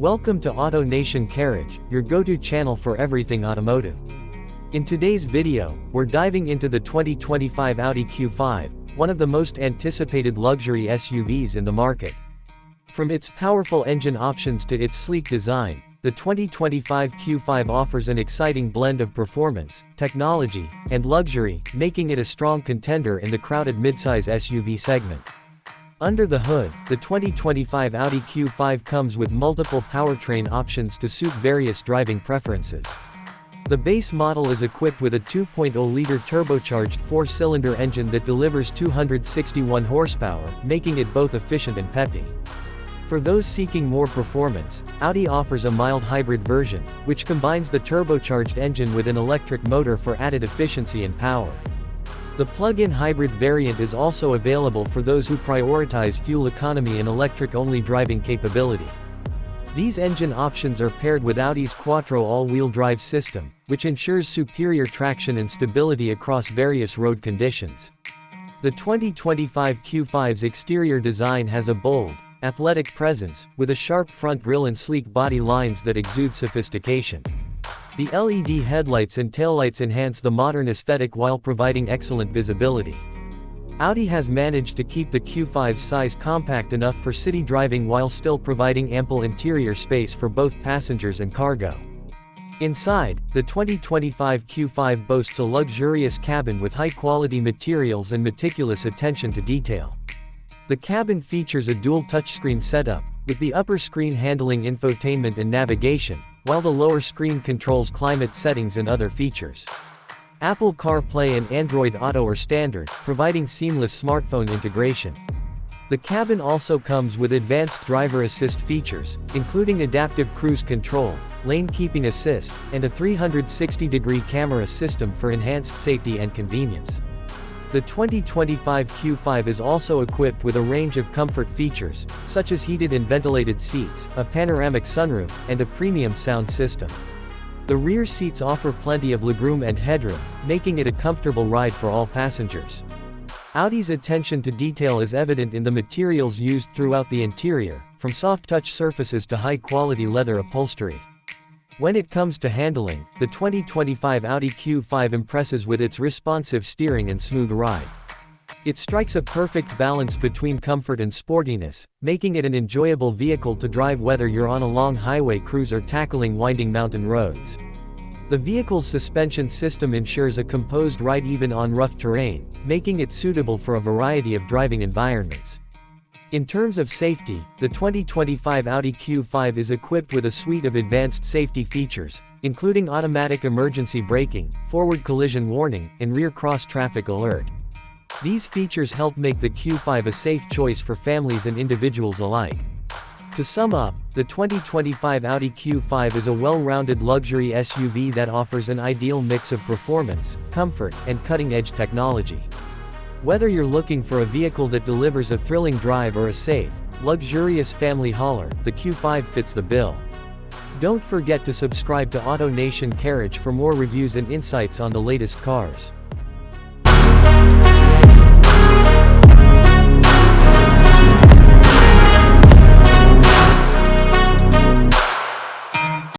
Welcome to Auto Nation Carriage, your go-to channel for everything automotive. In today's video, we're diving into the 2025 Audi Q5, one of the most anticipated luxury SUVs in the market. From its powerful engine options to its sleek design, the 2025 Q5 offers an exciting blend of performance, technology, and luxury, making it a strong contender in the crowded midsize SUV segment. Under the hood, the 2025 Audi Q5 comes with multiple powertrain options to suit various driving preferences. The base model is equipped with a 2.0-liter turbocharged four-cylinder engine that delivers 261 horsepower, making it both efficient and peppy. For those seeking more performance, Audi offers a mild hybrid version, which combines the turbocharged engine with an electric motor for added efficiency and power. The plug-in hybrid variant is also available for those who prioritize fuel economy and electric-only driving capability. These engine options are paired with Audi's Quattro all-wheel drive system, which ensures superior traction and stability across various road conditions. The 2025 Q5's exterior design has a bold, athletic presence, with a sharp front grille and sleek body lines that exude sophistication. The LED headlights and taillights enhance the modern aesthetic while providing excellent visibility. Audi has managed to keep the Q5's size compact enough for city driving while still providing ample interior space for both passengers and cargo. Inside, the 2025 Q5 boasts a luxurious cabin with high-quality materials and meticulous attention to detail. The cabin features a dual touchscreen setup, with the upper screen handling infotainment and navigation, while the lower screen controls climate settings and other features. Apple CarPlay and Android Auto are standard, providing seamless smartphone integration. The cabin also comes with advanced driver assist features, including adaptive cruise control, lane keeping assist, and a 360-degree camera system for enhanced safety and convenience. The 2025 Q5 is also equipped with a range of comfort features, such as heated and ventilated seats, a panoramic sunroof, and a premium sound system. The rear seats offer plenty of legroom and headroom, making it a comfortable ride for all passengers. Audi's attention to detail is evident in the materials used throughout the interior, from soft-touch surfaces to high-quality leather upholstery. When it comes to handling, the 2025 Audi Q5 impresses with its responsive steering and smooth ride. It strikes a perfect balance between comfort and sportiness, making it an enjoyable vehicle to drive whether you're on a long highway cruise or tackling winding mountain roads. The vehicle's suspension system ensures a composed ride even on rough terrain, making it suitable for a variety of driving environments. In terms of safety, the 2025 Audi Q5 is equipped with a suite of advanced safety features, including automatic emergency braking, forward collision warning, and rear cross-traffic alert. These features help make the Q5 a safe choice for families and individuals alike. To sum up, the 2025 Audi Q5 is a well-rounded luxury SUV that offers an ideal mix of performance, comfort, and cutting-edge technology. Whether you're looking for a vehicle that delivers a thrilling drive or a safe, luxurious family hauler, the Q5 fits the bill. Don't forget to subscribe to Auto Nation Carriage for more reviews and insights on the latest cars.